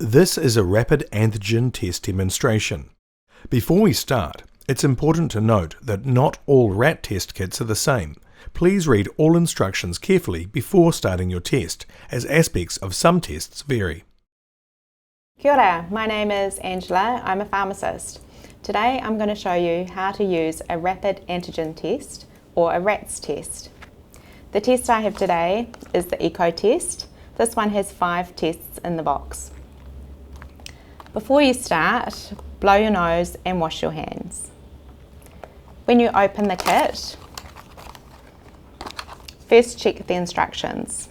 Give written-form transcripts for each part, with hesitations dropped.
This is a rapid antigen test demonstration. Before we start, it's important to note that not all rat test kits are the same. Please read all instructions carefully before starting your test, as aspects of some tests vary. Kia ora, my name is Angela, I'm a pharmacist. Today I'm going to show you how to use a rapid antigen test, or a RATS test. The test I have today is the eco test. This one has 5 tests in the box. Before you start, blow your nose and wash your hands. When you open the kit, first check the instructions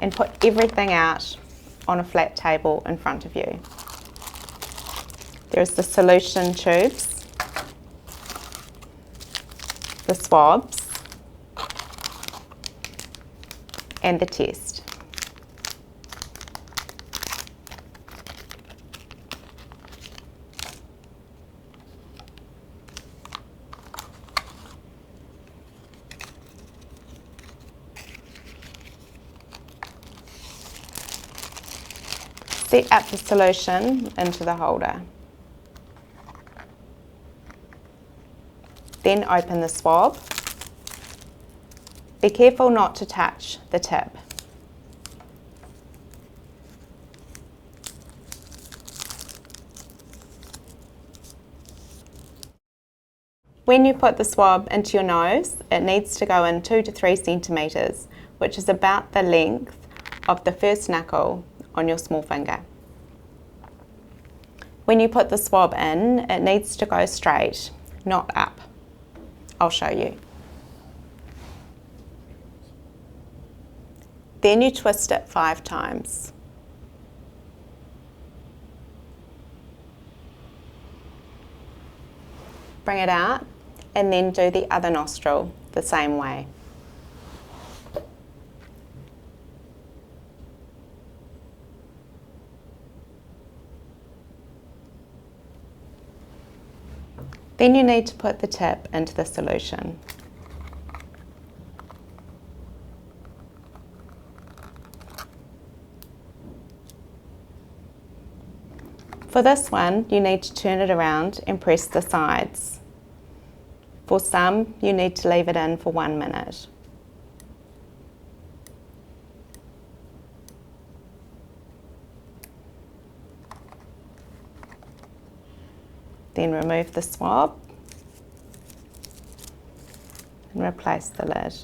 and put everything out on a flat table in front of you. There's the solution tubes, the swabs, and the test. Set up the solution into the holder. Then open the swab. Be careful not to touch the tip. When you put the swab into your nose, it needs to go in 2 to 3 centimetres, which is about the length of the first knuckle on your small finger. When you put the swab in, it needs to go straight, not up. I'll show you. Then you twist it 5 times. Bring it out and then do the other nostril the same way. Then you need to put the tip into the solution. For this one, you need to turn it around and press the sides. For some, you need to leave it in for 1 minute. Then remove the swab and replace the lid.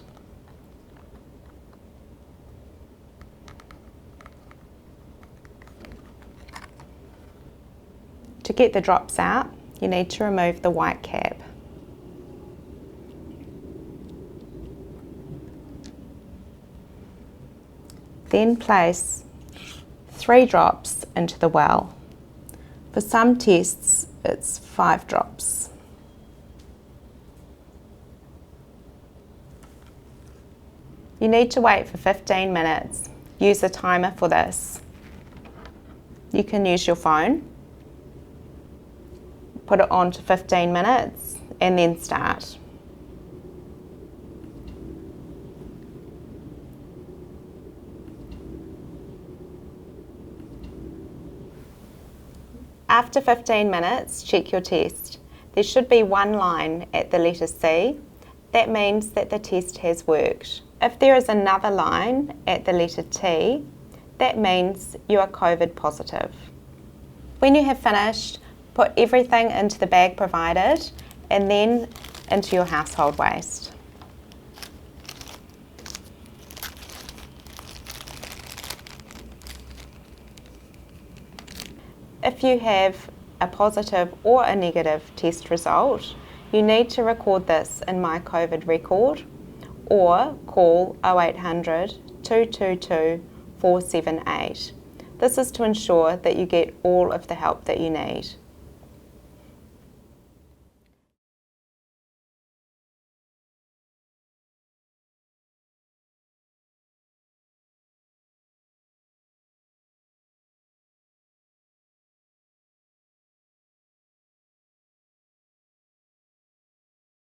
To get the drops out, you need to remove the white cap. Then place 3 drops into the well. For some tests, it's 5 drops. You need to wait for 15 minutes. Use a timer for this. You can use your phone. Put it on to 15 minutes and then start. After 15 minutes, check your test. There should be 1 line at the letter C. That means that the test has worked. If there is another line at the letter T, that means you are COVID positive. When you have finished, put everything into the bag provided and then into your household waste. If you have a positive or a negative test result, you need to record this in My COVID Record or call 0800 222 478. This is to ensure that you get all of the help that you need.